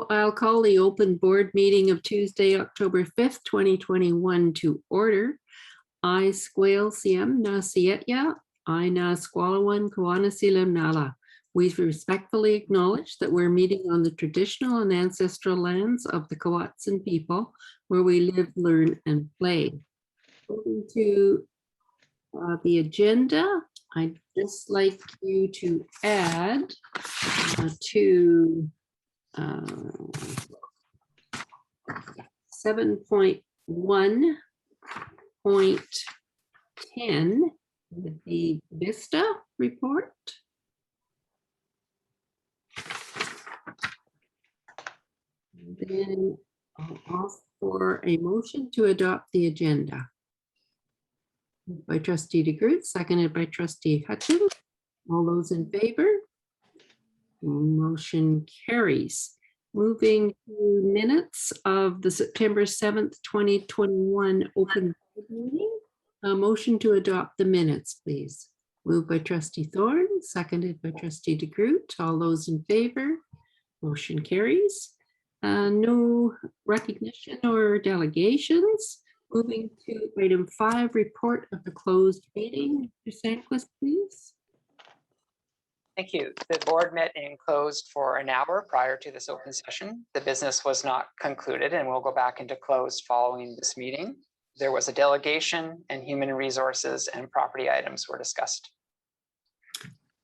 I'll call the open board meeting of Tuesday, October 5th, 2021 to order. I squale siem na sietya, I na squalawan kawana silam nala. We respectfully acknowledge that we're meeting on the traditional and ancestral lands of the Kawatsan people, where we live, learn, and play. Moving to the agenda, I'd just like you to add to 7.1.10, the Vista report. And then I'll ask for a motion to adopt the agenda. Moved by Trustee DeGroot, seconded by Trustee Hutchins. All those in favor? Motion carries. Moving to minutes of the September 7th, 2021 open board meeting. A motion to adopt the minutes, please. Moved by Trustee Thorne, seconded by Trustee DeGroot. All those in favor? Motion carries. No recognition or delegations. Moving to item 5, report of the closed meeting. Mr. Sandquist, please. Thank you. The board met and closed for an hour prior to this open session. The business was not concluded and we'll go back into closed following this meeting. There was a delegation and human resources and property items were discussed.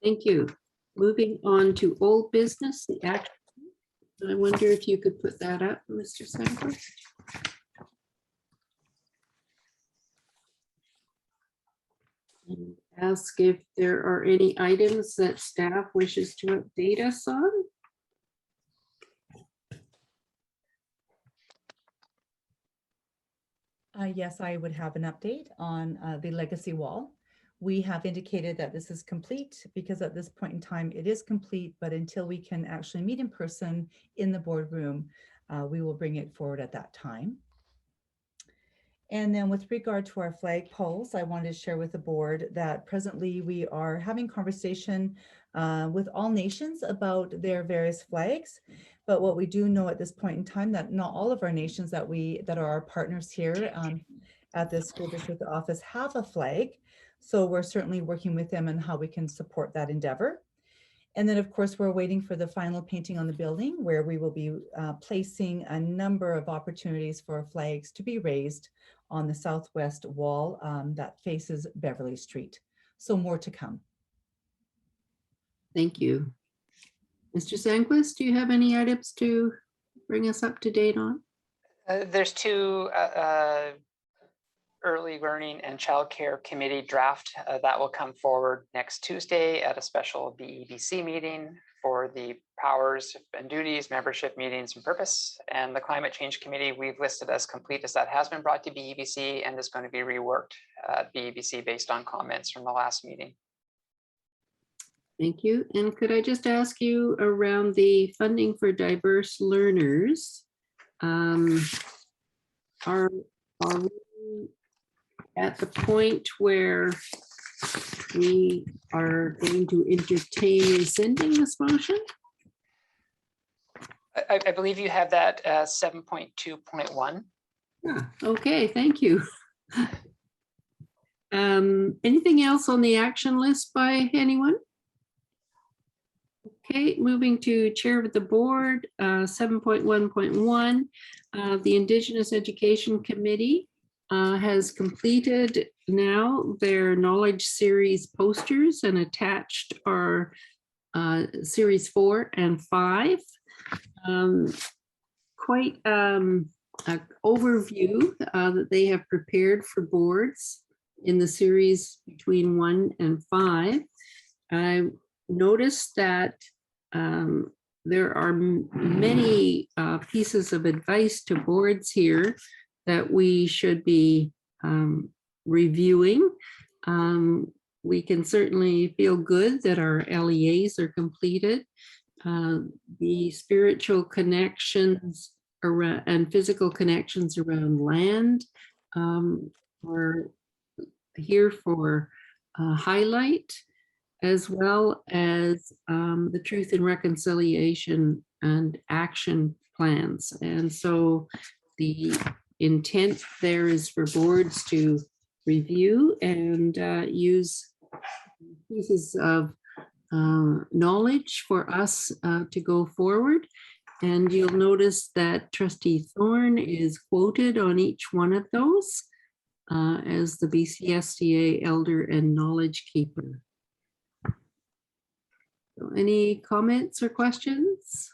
Thank you. Moving on to old business, the action. I wonder if you could put that up, Mr. Sandquist. And ask if there are any items that staff wishes to update us on. Yes, I would have an update on the legacy wall. We have indicated that this is complete because at this point in time it is complete, but until we can actually meet in person in the boardroom, we will bring it forward at that time. And then with regard to our flag poles, I wanted to share with the board that presently we are having conversation with all nations about their various flags. But what we do know at this point in time that not all of our nations that are our partners here at the school district office have a flag. So we're certainly working with them on how we can support that endeavor. And then, of course, we're waiting for the final painting on the building where we will be placing a number of opportunities for flags to be raised on the southwest wall that faces Beverly Street. So more to come. Thank you. Mr. Sandquist, do you have any items to bring us up to date on? There's two early learning and childcare committee draft that will come forward next Tuesday at a special BEDC meeting for the powers and duties, membership meetings and purpose. And the climate change committee we've listed as complete as that has been brought to BEBC and is going to be reworked at BEBC based on comments from the last meeting. Thank you. And could I just ask you around the funding for diverse learners? Are we at the point where we are going to entertain rescinding this motion? I believe you have that 7.2.1. Yeah, okay, thank you. Anything else on the action list by anyone? Okay, moving to chair of the board, 7.1.1, the Indigenous Education Committee has completed now their knowledge series posters and attached are series 4 and 5. Quite an overview that they have prepared for boards in the series between 1 and 5. I noticed that there are many pieces of advice to boards here that we should be reviewing. We can certainly feel good that our LEAs are completed. The spiritual connections around and physical connections around land are here for highlight, as well as the Truth and Reconciliation and Action plans. And so the intent there is for boards to review and use pieces of knowledge for us to go forward. And you'll notice that Trustee Thorne is quoted on each one of those as the BCSDA Elder and Knowledge Keeper. So any comments or questions?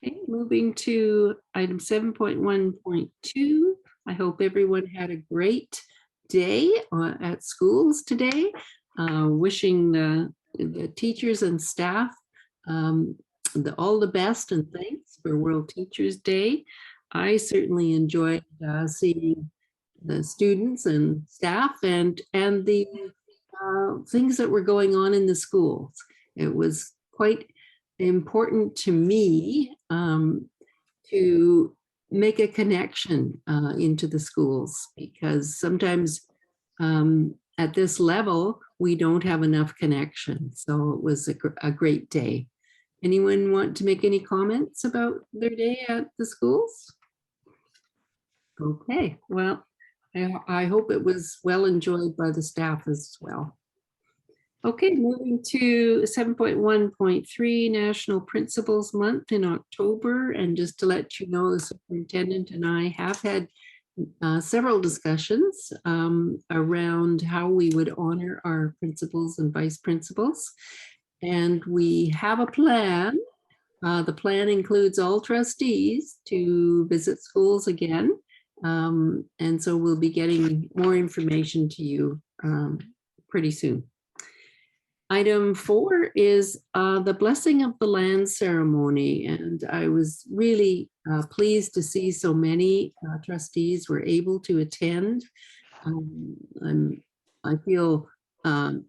Okay, moving to item 7.1.2. I hope everyone had a great day at schools today. Wishing the teachers and staff all the best and thanks for World Teachers Day. I certainly enjoyed seeing the students and staff and the things that were going on in the schools. It was quite important to me to make a connection into the schools, because sometimes at this level, we don't have enough connection. So it was a great day. Anyone want to make any comments about their day at the schools? Okay, well, I hope it was well enjoyed by the staff as well. Okay, moving to 7.1.3 National Principals Month in October. And just to let you know, the superintendent and I have had several discussions around how we would honor our principals and vice principals. And we have a plan. The plan includes all trustees to visit schools again. And so we'll be getting more information to you pretty soon. Item 4 is the blessing of the land ceremony. And I was really pleased to see so many trustees were able to attend. I feel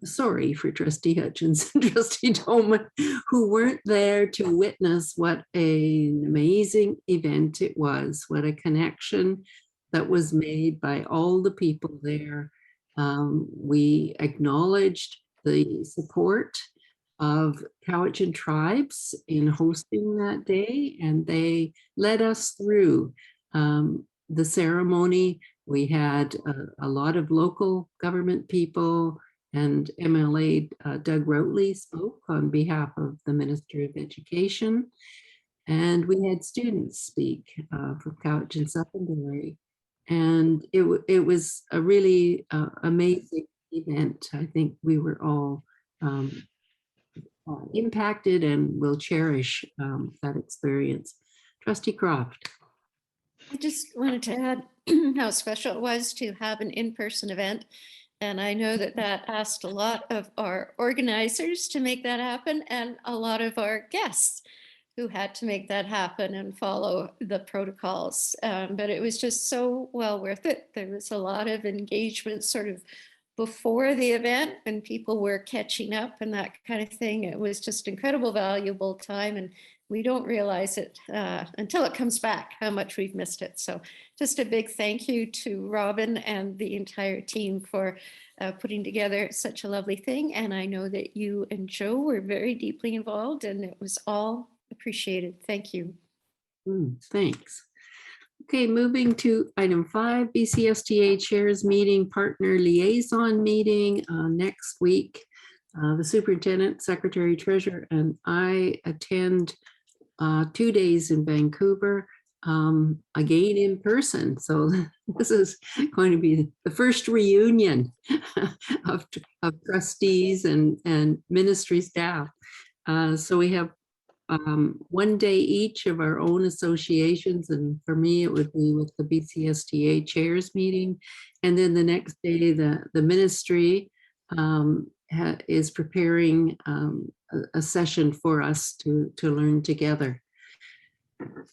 sorry for Trustee Hutchins and Trustee Doman, who weren't there to witness what an amazing event it was, what a connection that was made by all the people there. We acknowledged the support of Cowichan tribes in hosting that day, and they led us through the ceremony. We had a lot of local government people, and MLA Doug Routley spoke on behalf of the Minister of Education. And we had students speak from Cowichan Secondary. And it was a really amazing event. I think we were all impacted and will cherish that experience. Trustee Croft. I just wanted to add how special it was to have an in-person event. And I know that that asked a lot of our organizers to make that happen, and a lot of our guests who had to make that happen and follow the protocols. But it was just so well worth it. There was a lot of engagement sort of before the event, and people were catching up and that kind of thing. It was just incredible, valuable time. And we don't realize it until it comes back, how much we've missed it. So just a big thank you to Robin and the entire team for putting together such a lovely thing. And I know that you and Joe were very deeply involved, and it was all appreciated. Thank you. Thanks. Okay, moving to item 5, BCSDA Chairs Meeting Partner Liaison Meeting next week. The Superintendent, Secretary, Treasurer, and I attend 2 days in Vancouver, again in person. So this is going to be the first reunion of trustees and ministry staff. So we have 1 day each of our own associations, and for me it would be with the BCSDA Chairs Meeting, and then the next day the ministry is preparing a session for us to learn together.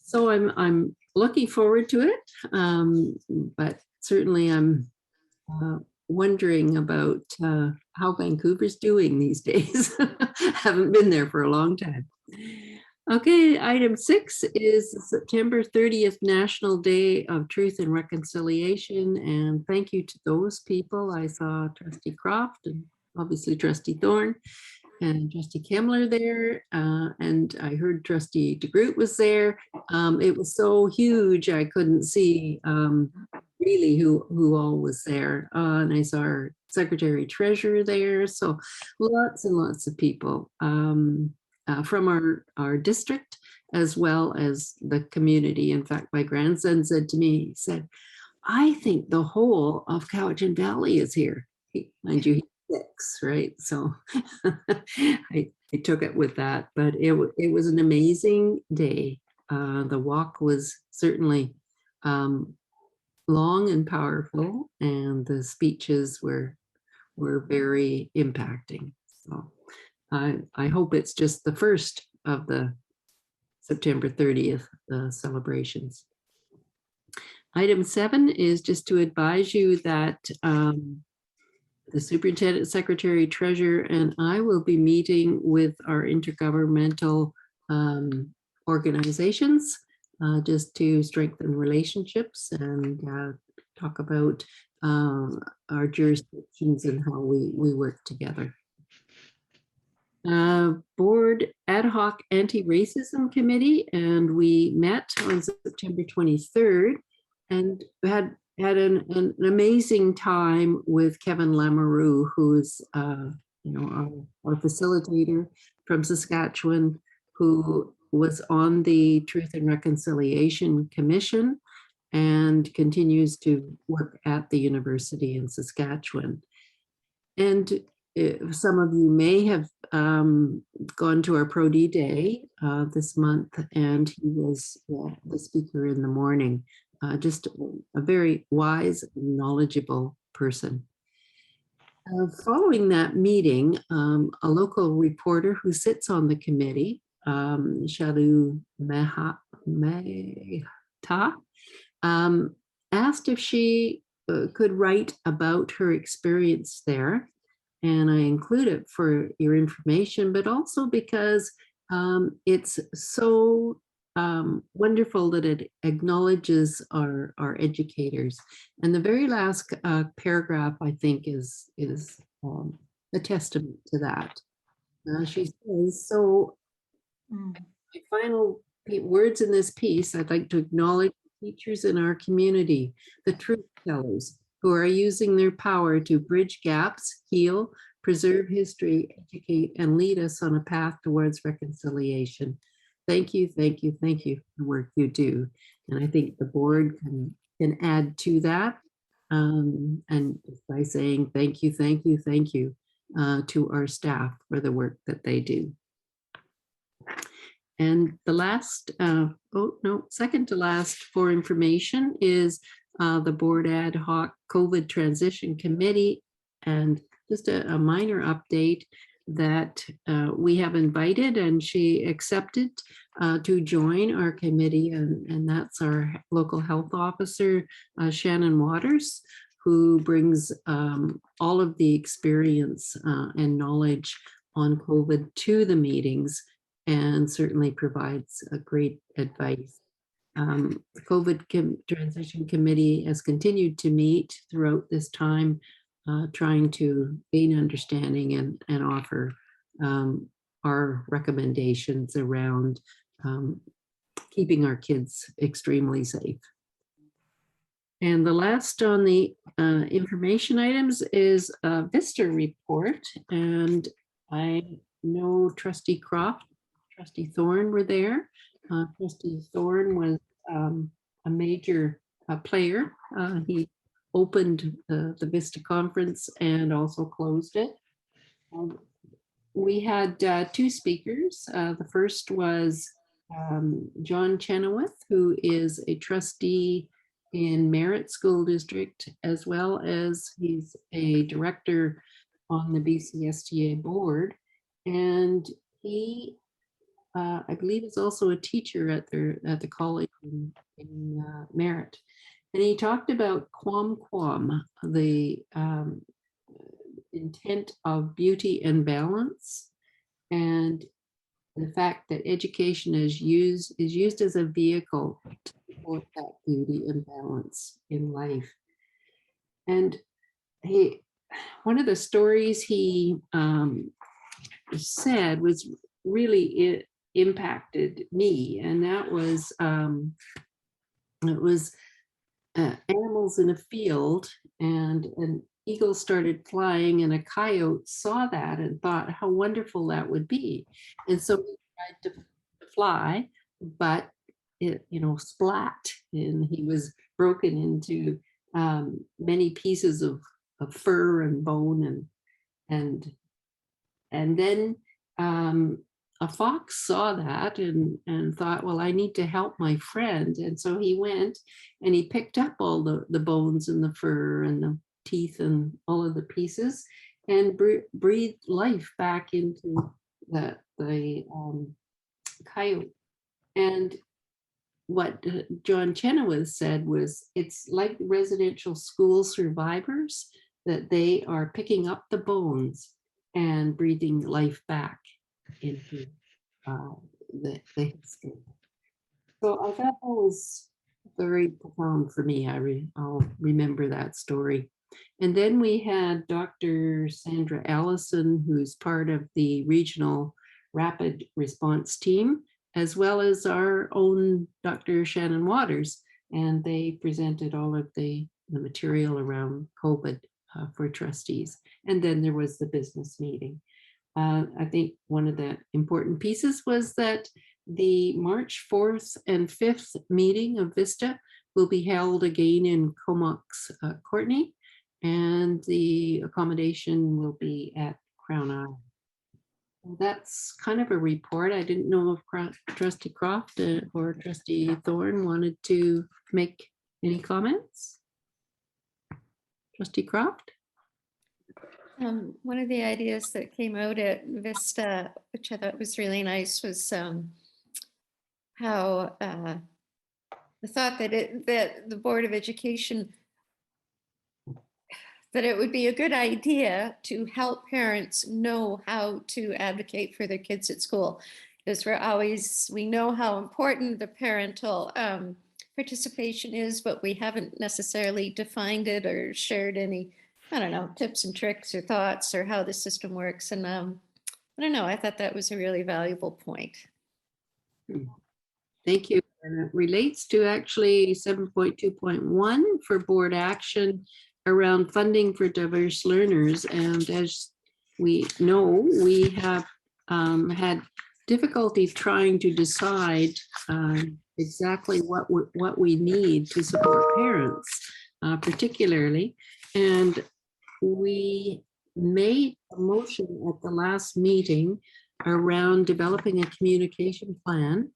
So I'm looking forward to it, but certainly I'm wondering about how Vancouver's doing these days. Haven't been there for a long time. Okay, item 6 is September 30th National Day of Truth and Reconciliation, and thank you to those people. I saw Trustee Croft and obviously Trustee Thorne. and Trustee Kemmler there, and I heard Trustee DeGroot was there. It was so huge, I couldn't see really who all was there. And I saw our Secretary Treasurer there, so lots and lots of people from our district as well as the community. In fact, my grandson said to me, he said, I think the whole of Cowichan Valley is here. Mind you, he's 6, right? So I took it with that, but it was an amazing day. The walk was certainly long and powerful, and the speeches were very impacting. So I hope it's just the first of the September 30th celebrations. Item 7 is just to advise you that the Superintendent, Secretary, Treasurer, and I will be meeting with our intergovernmental organizations just to strengthen relationships and talk about our jurisdictions and how we work together. Board Ad Hoc Anti-Racism Committee, and we met on September 23rd and had an amazing time with Kevin Lamoureux, who's our facilitator from Saskatchewan, who was on the Truth and Reconciliation Commission and continues to work at the university in Saskatchewan. And some of you may have gone to our Pro D Day this month, and he was the speaker in the morning. Just a very wise and knowledgeable person. Following that meeting, a local reporter who sits on the committee, Shalu Mehta, asked if she could write about her experience there. And I include it for your information, but also because it's so wonderful that it acknowledges our educators. And the very last paragraph, I think, is a testament to that. She says, so my final words in this piece, I'd like to acknowledge teachers in our community, the truth tellers, who are using their power to bridge gaps, heal, preserve history, educate, and lead us on a path towards reconciliation. Thank you, thank you, thank you for the work you do. And I think the board can add to that, and by saying thank you, thank you, thank you to our staff for the work that they do. And the last, second to last for information is the Board Ad Hoc COVID Transition Committee. And just a minor update that we have invited, and she accepted to join our committee, and that's our local health officer, Shannon Waters, who brings all of the experience and knowledge on COVID to the meetings, and certainly provides a great advice. The COVID Transition Committee has continued to meet throughout this time, trying to gain understanding and offer our recommendations around keeping our kids extremely safe. And the last on the information items is a Vista report. And I know Trustee Croft, Trustee Thorne were there. Trustee Thorne was a major player. He opened the Vista conference and also closed it. We had 2 speakers. The first was John Chenoweth, who is a trustee in Merritt School District, as well as he's a director on the BCSTA board. And he, I believe, is also a teacher at the college in Merritt. And he talked about Quam, the intent of beauty and balance, and the fact that education is used as a vehicle to support that beauty and balance in life. And one of the stories he said was really impacted me, and that was it was animals in a field, and an eagle started flying, and a coyote saw that and thought how wonderful that would be, and so he tried to fly, but it, splat, and he was broken into many pieces of fur and bone, and then a fox saw that and thought, well, I need to help my friend. And so he went and he picked up all the bones and the fur and the teeth and all of the pieces and breathed life back into the coyote. And what John Chenoweth said was, it's like residential school survivors, that they are picking up the bones and breathing life back into the history. So I thought that was very profound for me. I'll remember that story. And then we had Dr. Sandra Allison, who's part of the regional rapid response team, as well as our own Dr. Shannon Waters. And they presented all of the material around COVID for trustees. And then there was the business meeting. I think one of the important pieces was that the March 4th and 5th meeting of VISTA will be held again in Comox Courtney, and the accommodation will be at Crown Island. That's kind of a report. I didn't know if Trustee Croft or Trustee Thorne wanted to make any comments. Trustee Croft? One of the ideas that came out at VISTA, which I thought was really nice, was how the thought that the Board of Education, that it would be a good idea to help parents know how to advocate for their kids at school, because we know how important the parental participation is, but we haven't necessarily defined it or shared any, I don't know, tips and tricks or thoughts or how the system works. And I don't know, I thought that was a really valuable point. Thank you. And it relates to actually 7.2.1 for board action around funding for diverse learners. And as we know, we have had difficulty trying to decide exactly what we need to support parents, particularly. And we made a motion at the last meeting around developing a communication plan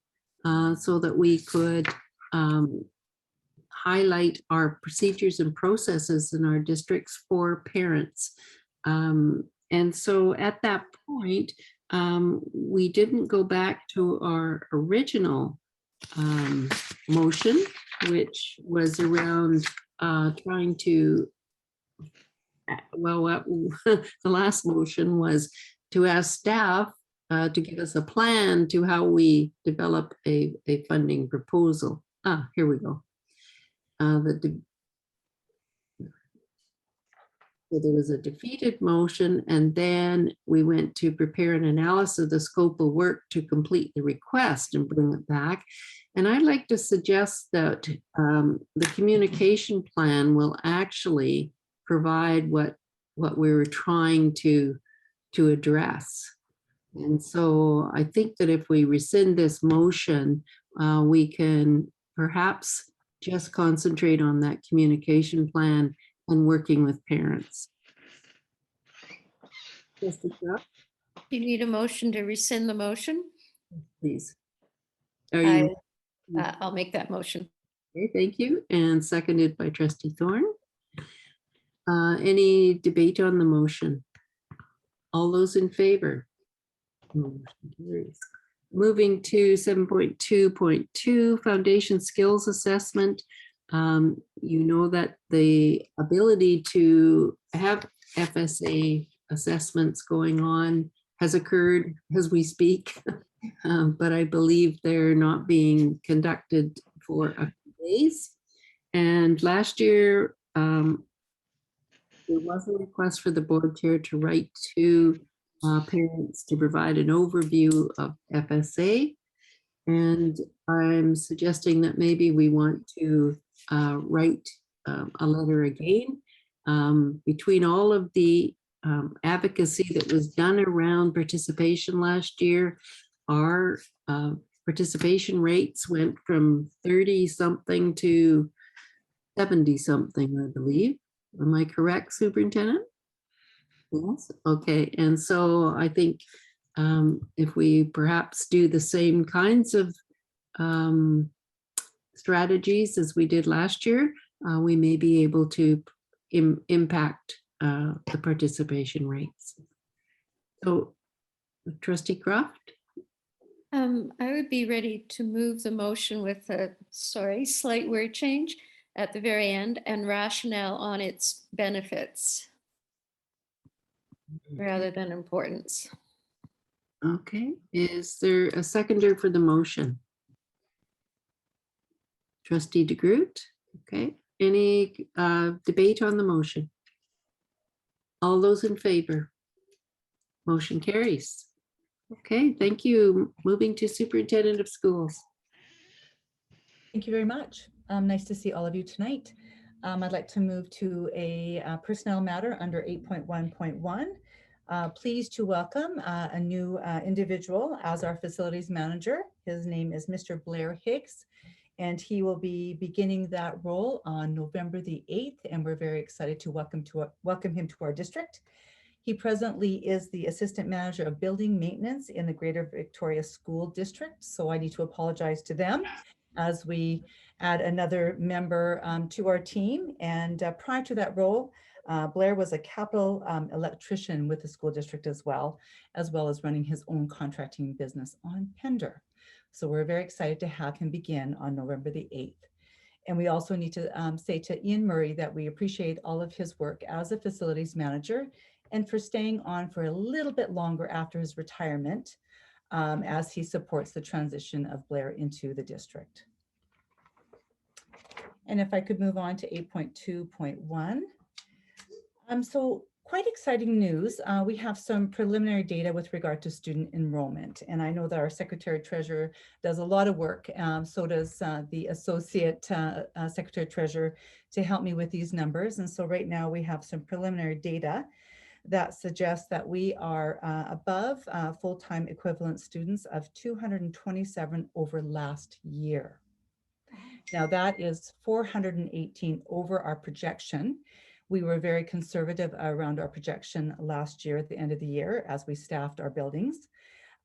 so that we could highlight our procedures and processes in our districts for parents. And so at that point, we didn't go back to our original motion, which was around trying to, well, the last motion was to ask staff to give us a plan to how we develop a funding proposal. Here we go. So there was a defeated motion, and then we went to prepare an analysis of the scope of work to complete the request and bring it back. And I'd like to suggest that the communication plan will actually provide what we were trying to address. And so I think that if we rescind this motion, we can perhaps just concentrate on that communication plan and working with parents. Trustee Croft, You need a motion to rescind the motion? please. Are you? I'll make that motion. Okay, thank you. And seconded by Trustee Thorne. Any debate on the motion? All those in favor? Motion carries. Moving to 7.2.2 Foundation Skills Assessment. You know that the ability to have FSA assessments going on has occurred as we speak, but I believe they're not being conducted for a few days. And last year, there was a request for the board chair to write to parents to provide an overview of FSA. And I'm suggesting that maybe we want to write a letter again. Between all of the advocacy that was done around participation last year, our participation rates went from 30 something to 70 something, I believe. Am I correct, Superintendent? Yes. Okay. And so I think if we perhaps do the same kinds of strategies as we did last year, we may be able to impact the participation rates. So, Trustee Croft? I would be ready to move the motion with a, slight word change at the very end and rationale on its benefits rather than importance. Okay, is there a seconder for the motion? Trustee DeGroot? Okay, any debate on the motion? All those in favor? Motion carries. Okay, thank you. Moving to Superintendent of Schools. Thank you very much. Nice to see all of you tonight. I'd like to move to a personnel matter under 8.1.1. Pleased to welcome a new individual as our facilities manager. His name is Mr. Blair Higgs, and he will be beginning that role on November the 8th, and we're very excited to welcome him to our district. He presently is the assistant manager of building maintenance in the Greater Victoria School District, so I need to apologize to them as we add another member to our team. And prior to that role, Blair was a capital electrician with the school district as well as running his own contracting business on Pender. So we're very excited to have him begin on November the 8th. And we also need to say to Ian Murray that we appreciate all of his work as a facilities manager and for staying on for a little bit longer after his retirement as he supports the transition of Blair into the district. And if I could move on to 8.2.1. So quite exciting news. We have some preliminary data with regard to student enrollment. And I know that our Secretary Treasurer does a lot of work. So does the Associate Secretary Treasurer to help me with these numbers. And so right now we have some preliminary data that suggests that we are above full-time equivalent students of 227 over last year. Now that is 418 over our projection. We were very conservative around our projection last year at the end of the year as we staffed our buildings.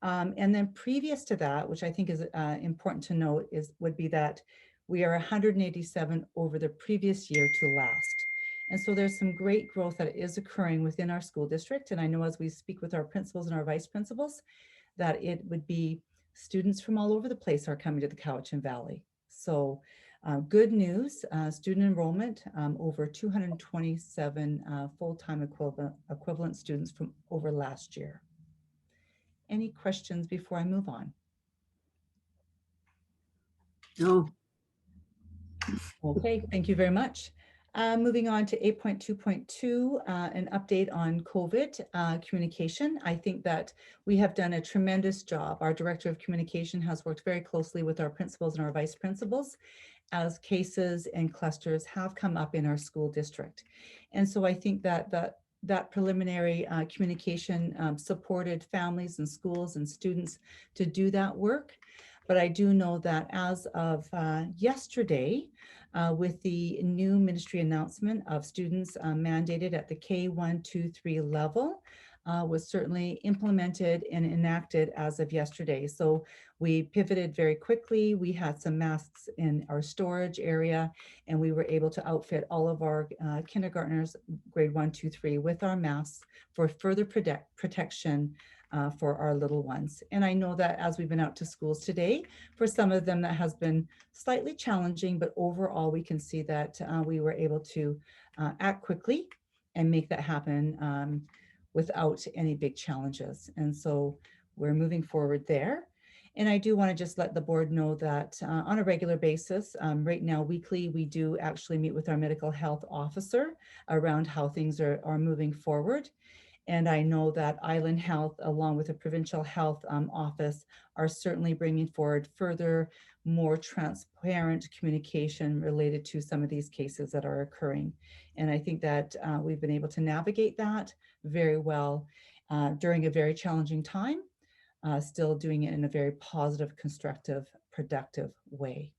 And then previous to that, which I think is important to note, would be that we are 187 over the previous year to last. And so there's some great growth that is occurring within our school district. And I know as we speak with our principals and our vice principals, that it would be students from all over the place are coming to the Cowichan Valley. So good news, student enrollment over 227 full-time equivalent students from over last year. Any questions before I move on? No. Okay, thank you very much. Moving on to 8.2.2, an update on COVID communication. I think that we have done a tremendous job. Our Director of Communication has worked very closely with our principals and our vice principals as cases and clusters have come up in our school district. And so I think that that preliminary communication supported families and schools and students to do that work. But I do know that as of yesterday, with the new ministry announcement of students mandated at the K1, 2, 3 level, was certainly implemented and enacted as of yesterday. So we pivoted very quickly. We had some masks in our storage area, and we were able to outfit all of our kindergartners, grade 1, 2, 3, with our masks for further protection for our little ones. And I know that as we've been out to schools today, for some of them that has been slightly challenging, but overall we can see that we were able to act quickly and make that happen without any big challenges. And so we're moving forward there. And I do want to just let the board know that on a regular basis, right now weekly, we do actually meet with our medical health officer around how things are moving forward. And I know that Island Health, along with the Provincial Health Office, are certainly bringing forward further, more transparent communication related to some of these cases that are occurring. And I think that we've been able to navigate that very well during a very challenging time, still doing it in a very positive, constructive, productive way.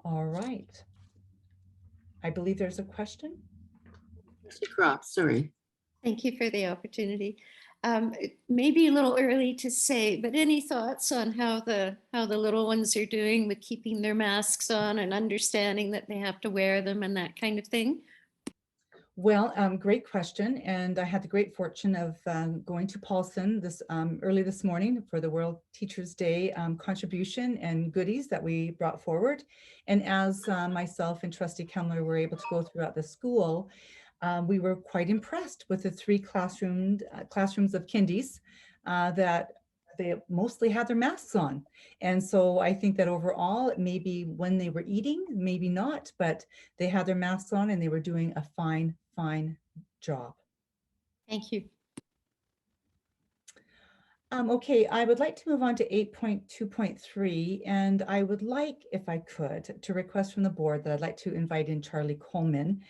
All right. I believe there's a question. Mr. Croft, sorry. Thank you for the opportunity. It may be a little early to say, but any thoughts on how the little ones are doing with keeping their masks on and understanding that they have to wear them and that kind of thing? Well, great question. And I had the great fortune of going to Paulson this early this morning for the World Teachers Day contribution and goodies that we brought forward. And as myself and Trustee Kemmler were able to go throughout the school, we were quite impressed with the 3 classrooms of kindies that they mostly had their masks on. And so I think that overall, maybe when they were eating, maybe not, but they had their masks on and they were doing a fine job. Thank you. Okay, I would like to move on to 8.2.3, and I would like, if I could, to request from the board that I'd like to invite in Charlie Coleman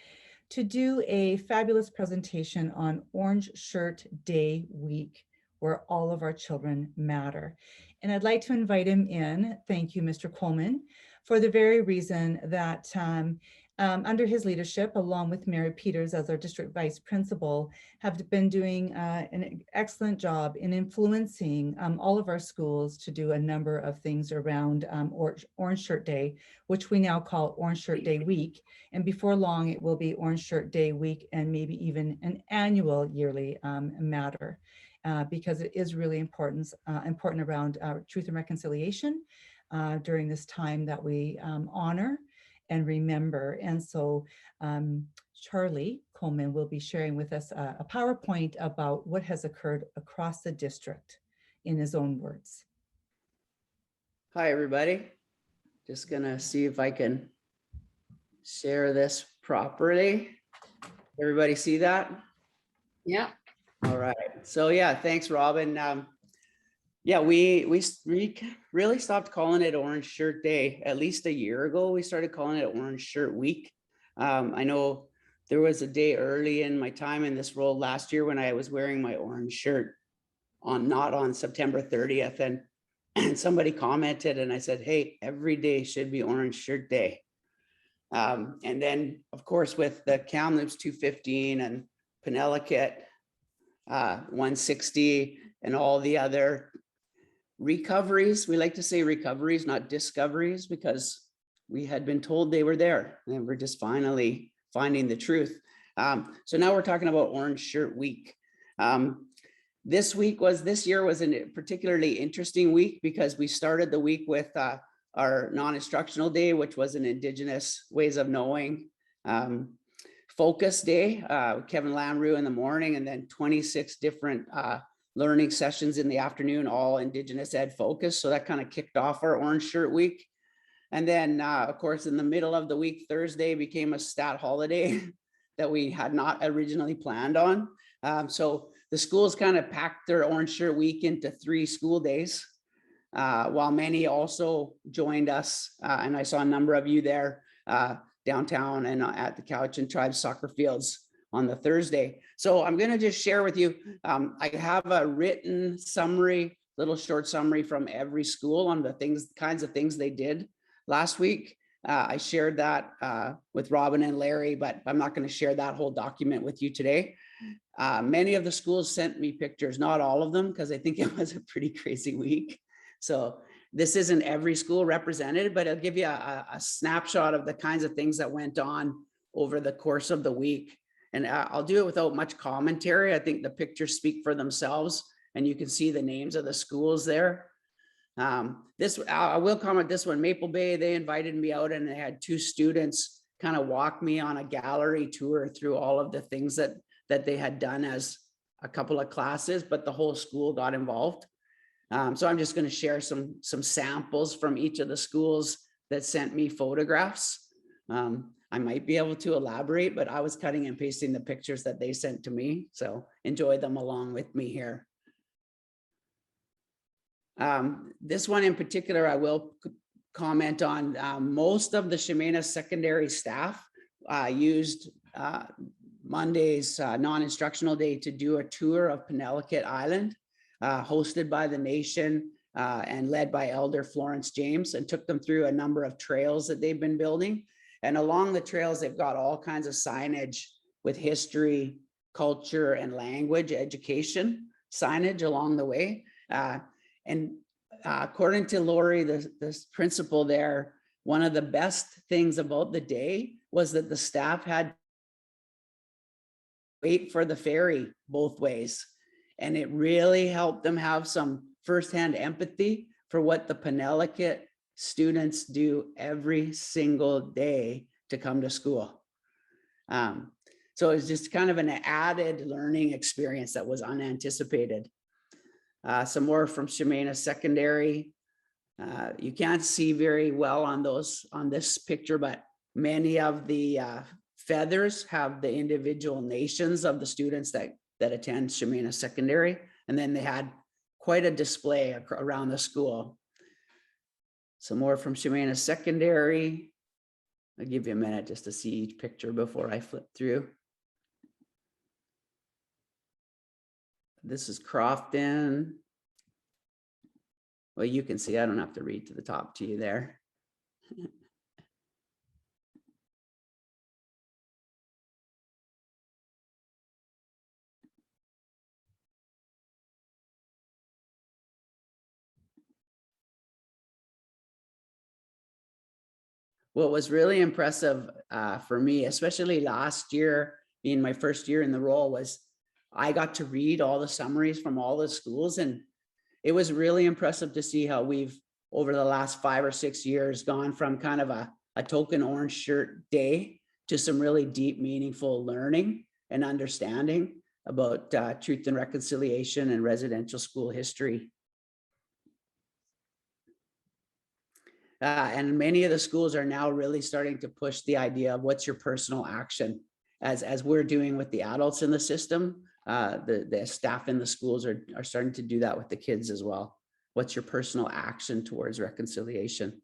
to do a fabulous presentation on Orange Shirt Day week, where all of our children matter. And I'd like to invite him in, thank you, Mr. Coleman, for the very reason that under his leadership, along with Mary Peters as our district vice principal, have been doing an excellent job in influencing all of our schools to do a number of things around Orange Shirt Day, which we now call Orange Shirt Day week. And before long, it will be Orange Shirt Day week and maybe even an annual yearly matter, because it is really important around truth and reconciliation during this time that we honor and remember. And so Charlie Coleman will be sharing with us a PowerPoint about what has occurred across the district in his own words. Hi, everybody. Just gonna see if I can share this properly. Everybody see that? Yeah. All right. So yeah, thanks, Robin. Yeah, we really stopped calling it Orange Shirt Day. At least a year ago, we started calling it Orange Shirt Week. I know there was a day early in my time in this role last year when I was wearing my orange shirt not on September 30th. And somebody commented and I said, hey, every day should be Orange Shirt Day. And then, of course, with the Kamloops 215 and Penelakut 160 and all the other recoveries, we like to say recoveries, not discoveries, because we had been told they were there and we're just finally finding the truth. So now we're talking about Orange Shirt Week. This year was a particularly interesting week because we started the week with our non-instructional day, which was an Indigenous ways of knowing focus day, Kevin Lamrue in the morning, and then 26 different learning sessions in the afternoon, all Indigenous Ed focus. So that kind of kicked off our Orange Shirt Week. And then, of course, in the middle of the week, Thursday became a stat holiday that we had not originally planned on. So the schools kind of packed their Orange Shirt Week into 3 school days, while many also joined us. And I saw a number of you there downtown and at the Cowichan Tribe soccer fields on the Thursday. So I'm going to just share with you, I have a written summary, little short summary from every school on the kinds of things they did last week. I shared that with Robin and Larry, but I'm not going to share that whole document with you today. Many of the schools sent me pictures, not all of them, because I think it was a pretty crazy week. So this isn't every school represented, but I'll give you a snapshot of the kinds of things that went on over the course of the week. And I'll do it without much commentary. I think the pictures speak for themselves and you can see the names of the schools there. I will comment this one, Maple Bay, they invited me out and they had 2 students kind of walk me on a gallery tour through all of the things that they had done as a couple of classes, but the whole school got involved. So I'm just going to share some samples from each of the schools that sent me photographs. I might be able to elaborate, but I was cutting and pasting the pictures that they sent to me. So enjoy them along with me here. This one in particular, I will comment on. Most of the Chemainus secondary staff used Monday's non-instructional day to do a tour of Penelakut Island, hosted by the nation and led by Elder Florence James, and took them through a number of trails that they've been building. And along the trails, they've got all kinds of signage with history, culture, and language education signage along the way. According to Lori, the principal there, one of the best things about the day was that the staff had wait for the ferry both ways. And it really helped them have some firsthand empathy for what the Penelakut students do every single day to come to school. So it's just kind of an added learning experience that was unanticipated. Some more from Chemainus Secondary. You can't see very well on this picture, but many of the feathers have the individual nations of the students that attend Chemainus Secondary. And then they had quite a display around the school. Some more from Chemainus Secondary. I'll give you a minute just to see each picture before I flip through. This is Crofton. Well, you can see, I don't have to read to the top to you there. What was really impressive for me, especially last year, being my first year in the role, was I got to read all the summaries from all the schools. And it was really impressive to see how we've, over the last 5 or 6 years, gone from kind of a token orange shirt day to some really deep, meaningful learning and understanding about truth and reconciliation and residential school history. And many of the schools are now really starting to push the idea of what's your personal action, as we're doing with the adults in the system. The staff in the schools are starting to do that with the kids as well. What's your personal action towards reconciliation?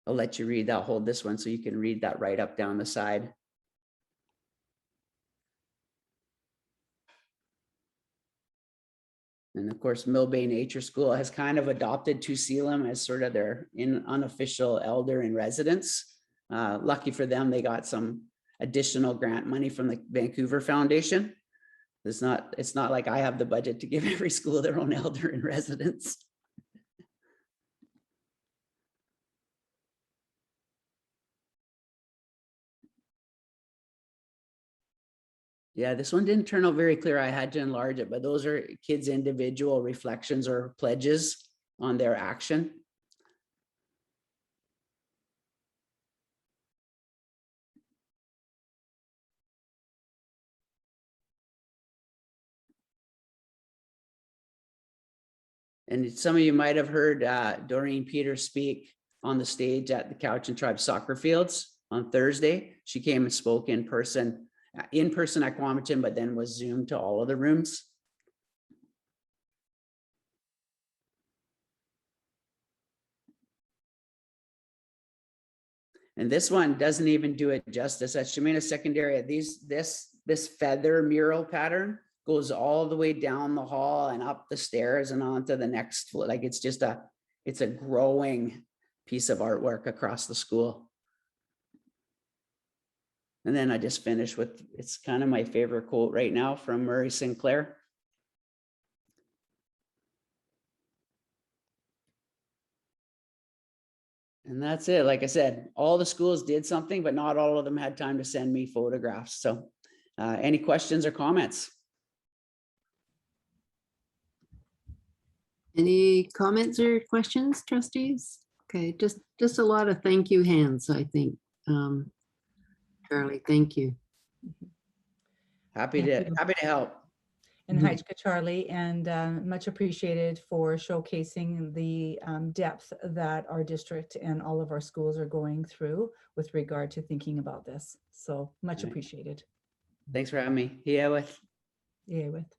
I'll let you read that, hold this one so you can read that right up down the side. And of course, Mill Bay Nature School has kind of adopted Tusilum as sort of their unofficial elder in residence. Lucky for them, they got some additional grant money from the Vancouver Foundation. It's not like I have the budget to give every school their own elder in residence. Yeah, this one didn't turn out very clear. I had to enlarge it, but those are kids' individual reflections or pledges on their action. And some of you might have heard Doreen Peters speak on the stage at the Cowichan Tribe soccer fields on Thursday. She came and spoke in person at Quamaton, but then was zoomed to all of the rooms. And this one doesn't even do it justice. At Chemainus Secondary, this feather mural pattern goes all the way down the hall and up the stairs and onto the next floor. Like it's a growing piece of artwork across the school. And then I just finished with, it's kind of my favorite quote right now from Murray Sinclair. And that's it. Like I said, all the schools did something, but not all of them had time to send me photographs. So any questions or comments? Any comments or questions, trustees? Okay, just a lot of thank you hands, I think. Charlie, thank you. Happy to help. And hi, Charlie, and much appreciated for showcasing the depth that our district and all of our schools are going through with regard to thinking about this. So much Right. appreciated. Thanks for having me. Yeah, with Yay with.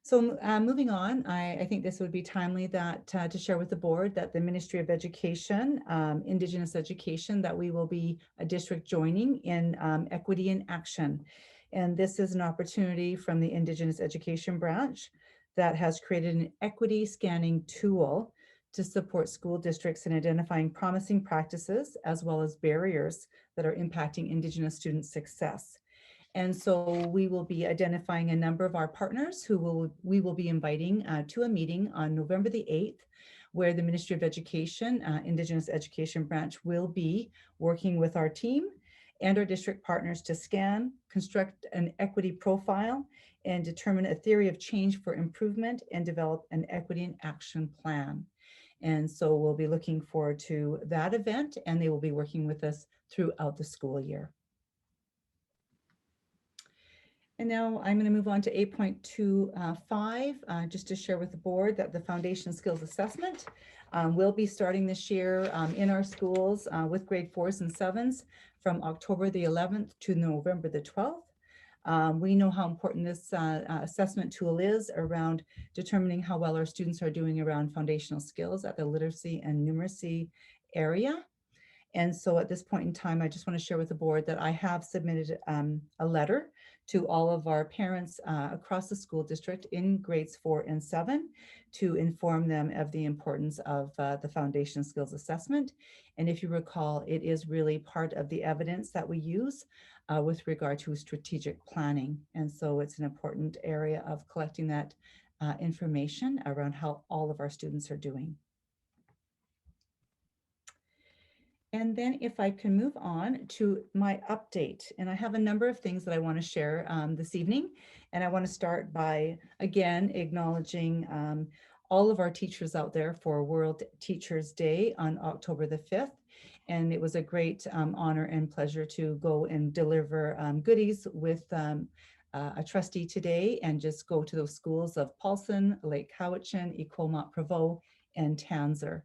So moving on, I think this would be timely that to share with the board that the Ministry of Education, Indigenous Education, that we will be a district joining in Equity in Action. And this is an opportunity from the Indigenous Education branch that has created an equity scanning tool to support school districts in identifying promising practices as well as barriers that are impacting Indigenous student success. And so we will be identifying a number of our partners who we will be inviting to a meeting on November the 8th, where the Ministry of Education, Indigenous Education branch will be working with our team and our district partners to scan, construct an equity profile, and determine a theory of change for improvement and develop an equity in action plan. And so we'll be looking forward to that event, and they will be working with us throughout the school year. And now I'm going to move on to 8.25, just to share with the board that the Foundation Skills Assessment will be starting this year in our schools with grade 4s and 7s from October the 11th to November the 12th. We know how important this assessment tool is around determining how well our students are doing around foundational skills at the literacy and numeracy area. And so at this point in time, I just want to share with the board that I have submitted a letter to all of our parents across the school district in grades 4 and 7 to inform them of the importance of the Foundation Skills Assessment. And if you recall, it is really part of the evidence that we use with regard to strategic planning. And so it's an important area of collecting that information around how all of our students are doing. And then if I can move on to my update, and I have a number of things that I want to share this evening. And I want to start by, again, acknowledging all of our teachers out there for World Teachers Day on October the 5th. And it was a great honor and pleasure to go and deliver goodies with a trustee today and just go to those schools of Paulson, Lake Cowichan, Equal-Mont-Prevost, and Tanzer.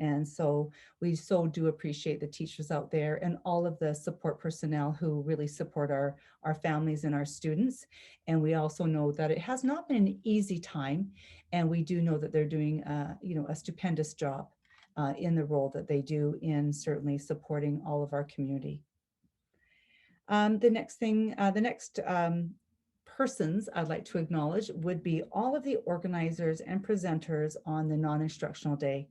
And so we so do appreciate the teachers out there and all of the support personnel who really support our families and our students. And we also know that it has not been an easy time. And we do know that they're doing a stupendous job in the role that they do in certainly supporting all of our community. The next persons I'd like to acknowledge would be all of the organizers and presenters on the non-instructional day.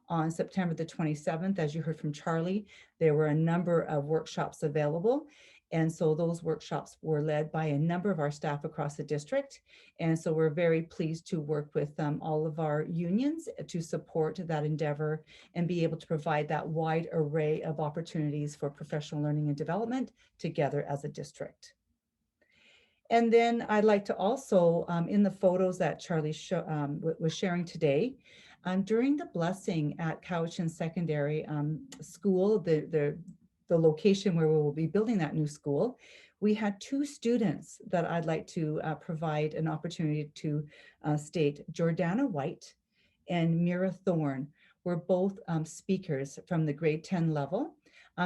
On September the 27th, as you heard from Charlie, there were a number of workshops available. And so those workshops were led by a number of our staff across the district. And so we're very pleased to work with all of our unions to support that endeavor and be able to provide that wide array of opportunities for professional learning and development together as a district. And then I'd like to also, in the photos that Charlie was sharing today, during the blessing at Cowichan Secondary School, the location where we will be building that new school, we had 2 students that I'd like to provide an opportunity to state. Jordana White and Mira Thorne were both speakers from the grade 10 level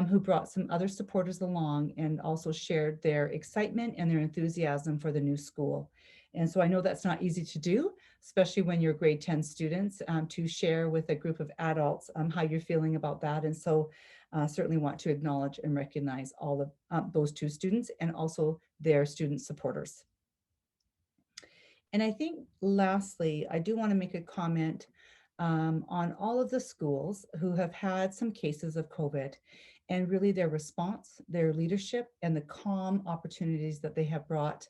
who brought some other supporters along and also shared their excitement and their enthusiasm for the new school. And so I know that's not easy to do, especially when you're grade 10 students, to share with a group of adults how you're feeling about that. And so certainly want to acknowledge and recognize all of those 2 students and also their student supporters. And I think lastly, I do want to make a comment on all of the schools who have had some cases of COVID and really their response, their leadership, and the calm opportunities that they have brought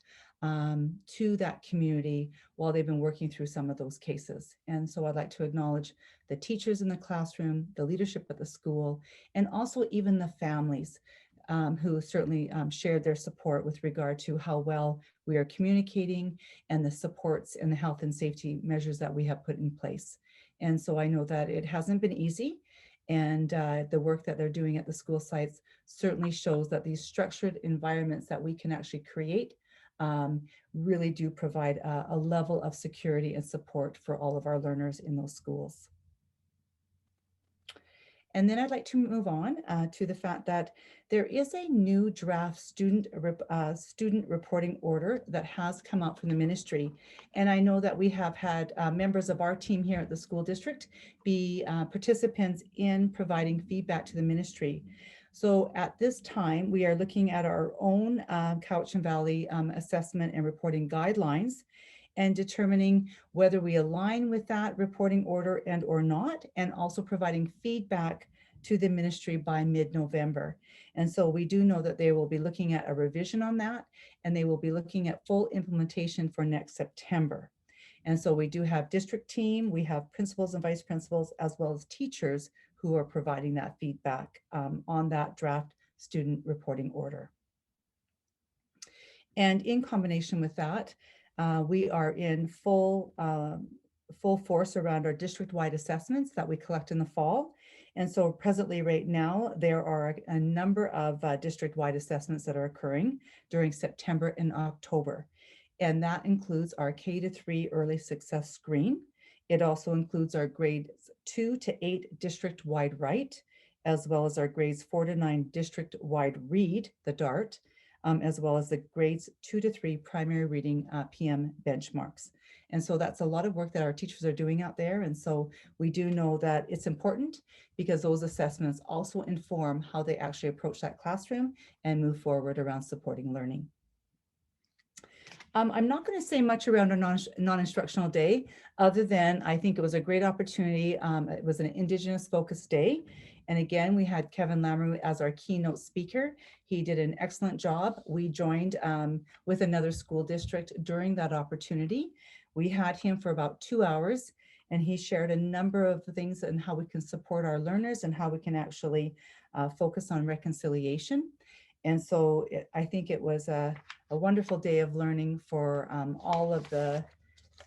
to that community while they've been working through some of those cases. And so I'd like to acknowledge the teachers in the classroom, the leadership at the school, and also even the families who certainly shared their support with regard to how well we are communicating and the supports and the health and safety measures that we have put in place. And so I know that it hasn't been easy. And the work that they're doing at the school sites certainly shows that these structured environments that we can actually create really do provide a level of security and support for all of our learners in those schools. And then I'd like to move on to the fact that there is a new draft student reporting order that has come out from the ministry. And I know that we have had members of our team here at the school district be participants in providing feedback to the ministry. So at this time, we are looking at our own Cowichan Valley assessment and reporting guidelines and determining whether we align with that reporting order and or not, and also providing feedback to the ministry by mid-November. And so we do know that they will be looking at a revision on that, and they will be looking at full implementation for next September. And so we do have district team, we have principals and vice principals, as well as teachers who are providing that feedback on that draft student reporting order. And in combination with that, we are in full force around our district-wide assessments that we collect in the fall. And so presently right now, there are a number of district-wide assessments that are occurring during September and October. And that includes our K-3 early success screen. It also includes our grades 2 to 8 district-wide write, as well as our grades 4 to 9 district-wide read, the DART, as well as the grades 2 to 3 primary reading PM benchmarks. And so that's a lot of work that our teachers are doing out there. And so we do know that it's important because those assessments also inform how they actually approach that classroom and move forward around supporting learning. I'm not going to say much around a non-instructional day, other than I think it was a great opportunity. It was an Indigenous focused day. And again, we had Kevin Lamoureux as our keynote speaker. He did an excellent job. We joined with another school district during that opportunity. We had him for about 2 hours, and he shared a number of things and how we can support our learners and how we can actually focus on reconciliation. And so I think it was a wonderful day of learning for all of the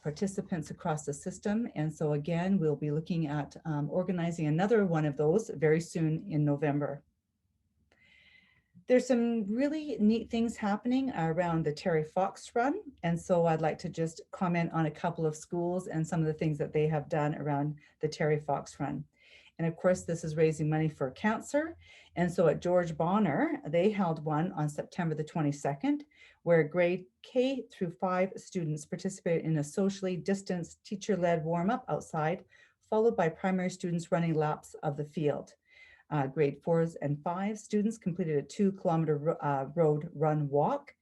participants across the system. And so again, we'll be looking at organizing another one of those very soon in November. There's some really neat things happening around the Terry Fox Run. And so I'd like to just comment on a couple of schools and some of the things that they have done around the Terry Fox Run. And of course, this is raising money for cancer. And so at George Bonner, they held one on September the 22nd, where grade K through 5 students participated in a socially distanced teacher-led warm-up outside, followed by primary students running laps of the field. Grade 4s and 5 students completed a 2-kilometer road run walk,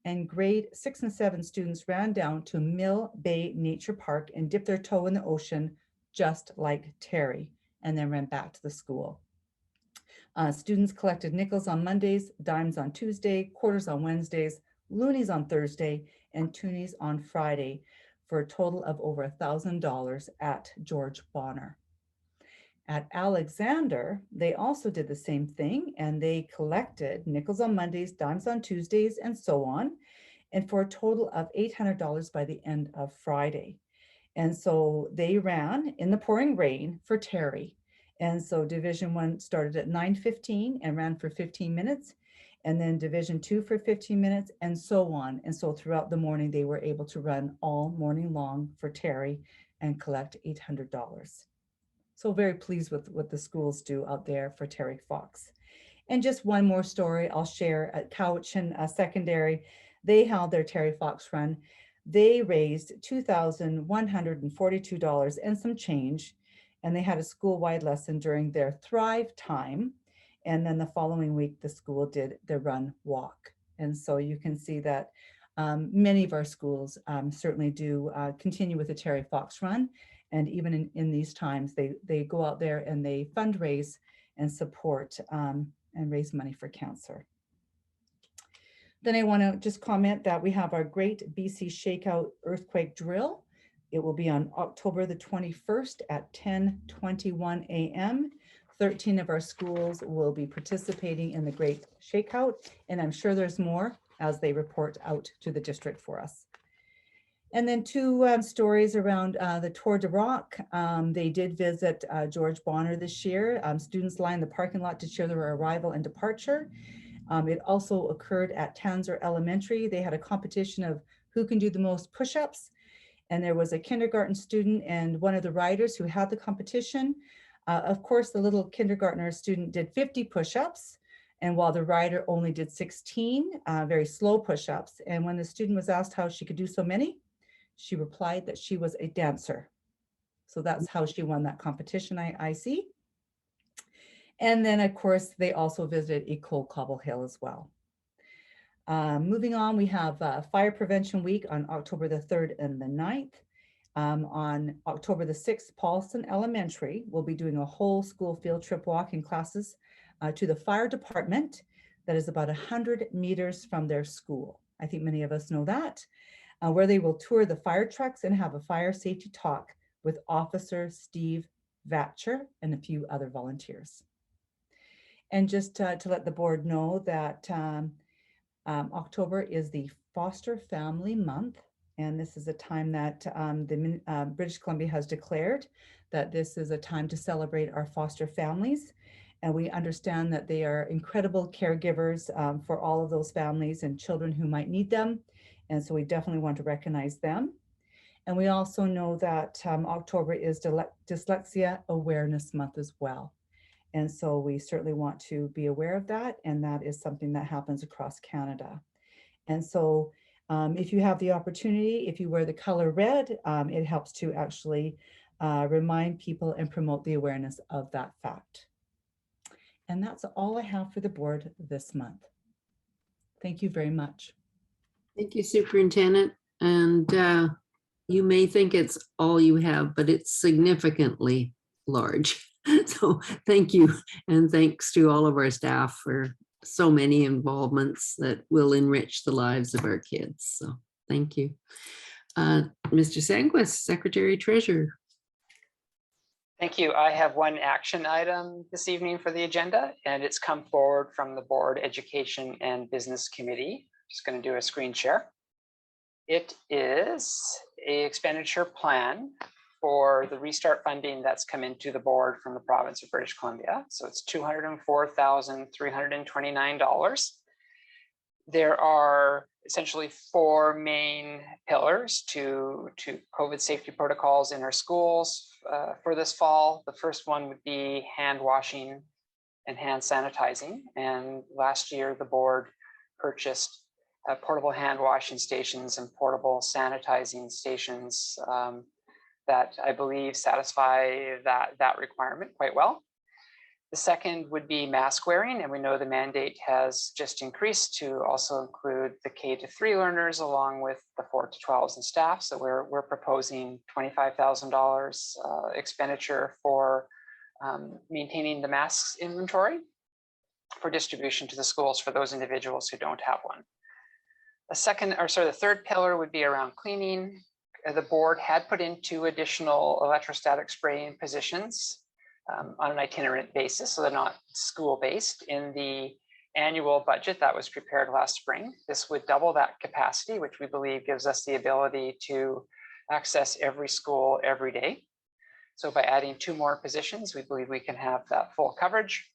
and grade 6 and 7 students ran down to Mill Bay Nature Park and dipped their toe in the ocean, just like Terry, and then ran back to the school. Students collected nickels on Mondays, dimes on Tuesday, quarters on Wednesdays, loonies on Thursday, and toonies on Friday, for a total of over $1,000 at George Bonner. At Alexander, they also did the same thing, and they collected nickels on Mondays, dimes on Tuesdays, and so on, and for a total of $800 by the end of Friday. And so they ran in the pouring rain for Terry. And so Division 1 started at 9:15 and ran for 15 minutes, and then Division 2 for 15 minutes, and so on. And so throughout the morning, they were able to run all morning long for Terry and collect $800. So very pleased with what the schools do out there for Terry Fox. And just one more story I'll share. At Cowichan Secondary, they held their Terry Fox Run. They raised $2,142 and some change, and they had a school-wide lesson during their Thrive time. And then the following week, the school did the run walk. And so you can see that many of our schools certainly do continue with the Terry Fox Run. And even in these times, they go out there and they fundraise and support and raise money for cancer. Then I want to just comment that we have our Great BC Shakeout Earthquake Drill. It will be on October the 21st at 10:21 a.m. 13 of our schools will be participating in the Great Shakeout, and I'm sure there's more as they report out to the district for us. And then 2 stories around the Tour de Rock. They did visit George Bonner this year. Students lined the parking lot to cheer their arrival and departure. It also occurred at Tanzer Elementary. They had a competition of who can do the most push-ups. And there was a kindergarten student and one of the riders who had the competition. Of course, the little kindergartner student did 50 push-ups, and while the rider only did 16 very slow push-ups. And when the student was asked how she could do so many, she replied that she was a dancer. So that's how she won that competition, I see. And then, of course, they also visited Ecole Cobble Hill as well. Moving on, we have Fire Prevention Week on October the 3rd and the 9th. On October the 6th, Paulson Elementary will be doing a whole school field trip walk in classes to the fire department that is about 100 meters from their school. I think many of us know that, where they will tour the fire trucks and have a fire safety talk with Officer Steve Vatcher and a few other volunteers. And just to let the board know that October is the Foster Family Month, and this is a time that British Columbia has declared that this is a time to celebrate our foster families. And we understand that they are incredible caregivers for all of those families and children who might need them. And so we definitely want to recognize them. And we also know that October is Dyslexia Awareness Month as well. And so we certainly want to be aware of that. And that is something that happens across Canada. And so if you have the opportunity, if you wear the color red, it helps to actually remind people and promote the awareness of that fact. And that's all I have for the board this month. Thank you very much. Thank you, Superintendent. And you may think it's all you have, but it's significantly large. So thank you. And thanks to all of our staff for so many involvements that will enrich the lives of our kids. So thank you. Mr. Sandquist, Secretary Treasurer. Thank you. I have one action item this evening for the agenda, and it's come forward from the Board Education and Business Committee. Just going to do a screen share. It is an expenditure plan for the restart funding that's come into the board from the province of British Columbia. So it's $204,329. There are essentially four main pillars to COVID safety protocols in our schools for this fall. The first one would be hand washing and hand sanitizing. And last year, the board purchased portable hand washing stations and portable sanitizing stations that I believe satisfy that requirement quite well. The second would be mask wearing, and we know the mandate has just increased to also include the K-3 learners along with the 4 to 12s and staff. So we're proposing $25,000 expenditure for maintaining the masks inventory for distribution to the schools for those individuals who don't have one. The third pillar would be around cleaning. The board had put in 2 additional electrostatic spraying positions on an itinerant basis, so they're not school-based in the annual budget that was prepared last spring. This would double that capacity, which we believe gives us the ability to access every school every day. So by adding 2 more positions, we believe we can have that full coverage.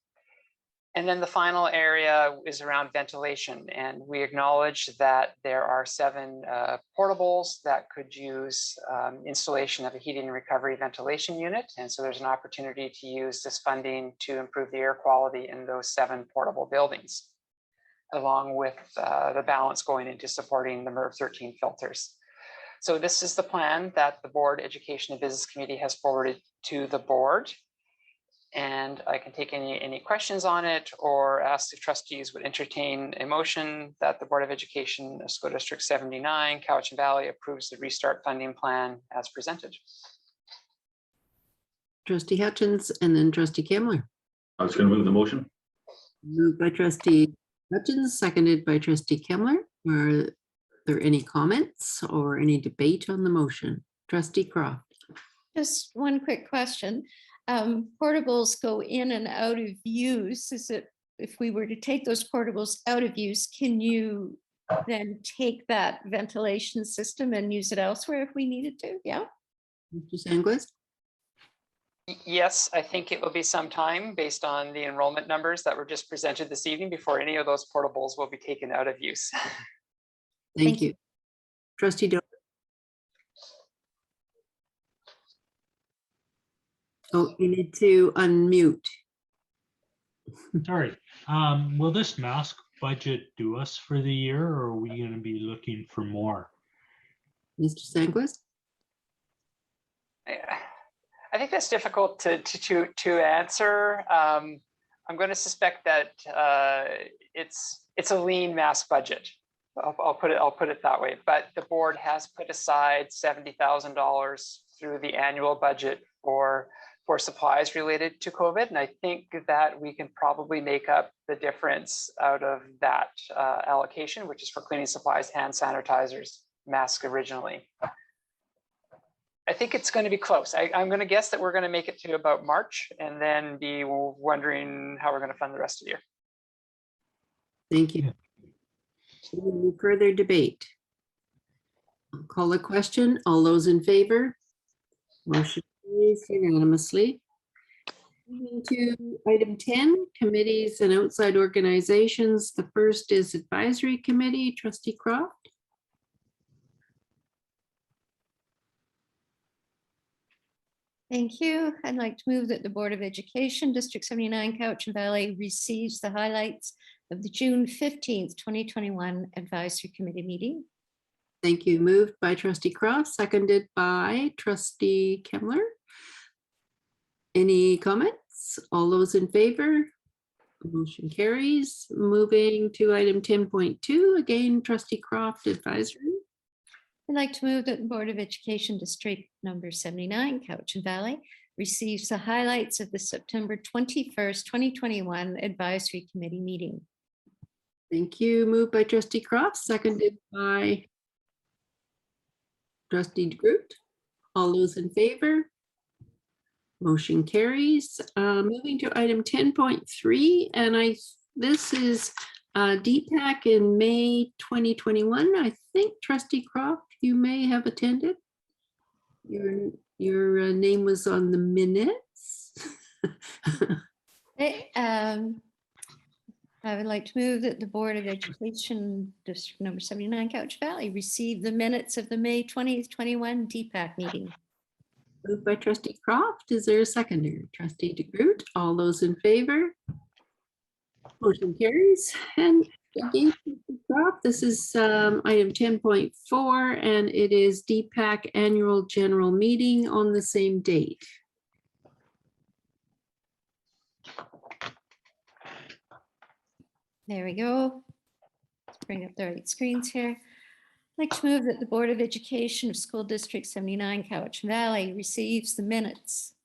And then the final area is around ventilation. And we acknowledge that there are 7 portables that could use installation of a heating and recovery ventilation unit. And so there's an opportunity to use this funding to improve the air quality in those 7 portable buildings, along with the balance going into supporting the MERV 13 filters. So this is the plan that the Board Education and Business Committee has forwarded to the board. And I can take any questions on it or ask if trustees would entertain a motion that the Board of Education of School District 79, Cowichan Valley approves the restart funding plan as presented. Trustee Hutchins and then Trustee Kemmler. I was going to move the motion. Moved by Trustee Hutchins, seconded by Trustee Kemmler. Are there any comments or any debate on the motion? Trustee Croft. Just one quick question. Portables go in and out of use. Is it, if we were to take those portables out of use, can you then take that ventilation system and use it elsewhere if we needed to? Yeah. Mr. Sandquist. Yes, I think it will be some time based on the enrollment numbers that were just presented this evening before any of those portables will be taken out of use. Thank you. Trustee Doe. Oh, you need to unmute. Sorry, will this mask budget do us for the year, or are we gonna be looking for more? Mr. Sandquist? I think that's difficult to answer. I'm going to suspect that it's a lean mask budget. I'll put it that way. But the board has put aside $70,000 through the annual budget for supplies related to COVID, and I think that we can probably make up the difference out of that allocation, which is for cleaning supplies, hand sanitizers, masks originally. I think it's going to be close. I'm going to guess that we're going to make it to about March and then be wondering how we're going to fund the rest of the year. Thank you. Any further debate? I'll call a question. All those in favor? Motion carries unanimously. Moving to item 10, committees and outside organizations. The first is advisory committee. Trustee Croft. Thank you. I'd like to move that the Board of Education, District 79, Cowichan Valley, receives the highlights of the June 15th, 2021 Advisory Committee meeting. Thank you. Moved by Trustee Croft, seconded by Trustee Kemmler. Any comments? All those in favor? Motion carries. Moving to item 10.2, again, Trustee Croft, advisory. I'd like to move that the Board of Education District number 79, Cowichan Valley, receives the highlights of the September 21st, 2021 Advisory Committee meeting. Thank you. Moved by Trustee Croft, seconded by Trustee DeGroot. All those in favor? Motion carries. Moving to item 10.3, and this is DPAC in May 2021. I think Trustee Croft, you may have attended. Your name was on the minutes. Okay, I would like to move that the Board of Education District number 79, Cowichan Valley, receive the minutes of the May 20th, 21 DPAC meeting. Moved by Trustee Croft. Is there a seconder? Trustee DeGroot. All those in favor? Motion carries. And again, Trustee Croft, this is item 10.4, and it is DPAC Annual General Meeting on the same date. There we go. Let's bring up the right screens here. I'd like to move that the Board of Education of School District 79, Cowichan Valley, receives the minutes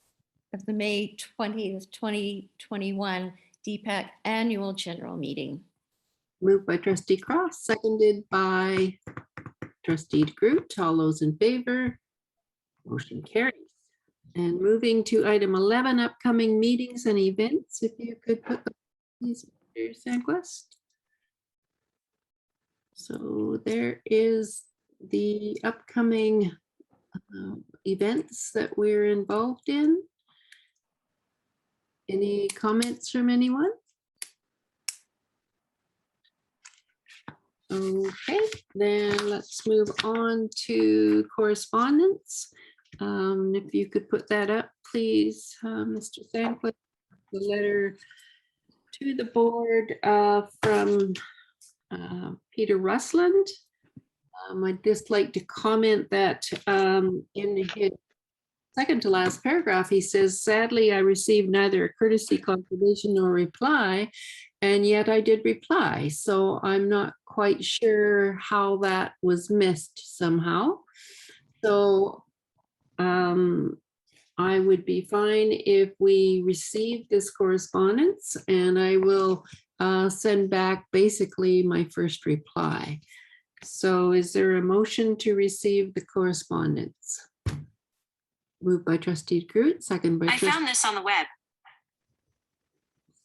of the May 20th, 2021 DPAC Annual General Meeting. Moved by Trustee Croft, seconded by Trustee DeGroot. All those in favor? Motion carries. And moving to item 11, upcoming meetings and events, if you could put these, Mr. Sandquist. So there is the upcoming events that we're involved in. Any comments from anyone? Okay, then let's move on to correspondence. If you could put that up, please, Mr. Sandquist, the letter to the board from Peter Rusland. I'd just like to comment that in his second to last paragraph, he says, sadly, I received neither a courtesy confirmation nor reply, and yet I did reply. So I'm not quite sure how that was missed somehow. So I would be fine if we receive this correspondence, and I will send back basically my first reply. So is there a motion to receive the correspondence? Moved by Trustee DeGroot, second by I found this on the web.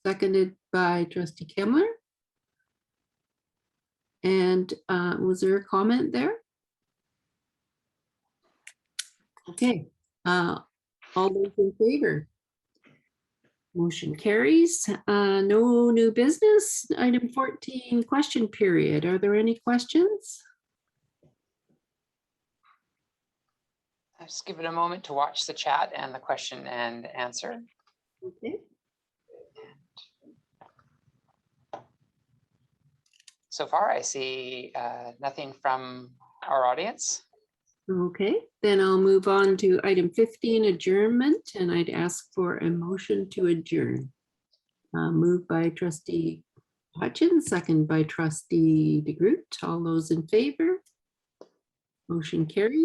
seconded by Trustee Kemmler. And was there a comment there? Okay, All those in favor? Motion carries. No new business. Item 14, question period. Are there any questions? I'll just give it a moment to watch the chat and the question and answer. Okay. So far, I see nothing from our audience. Okay, then I'll move on to item 15, adjournment, and I'd ask for a motion to adjourn. Moved by trustee Hutchins, second by trustee DeGroot. All those in favor? Motion carries.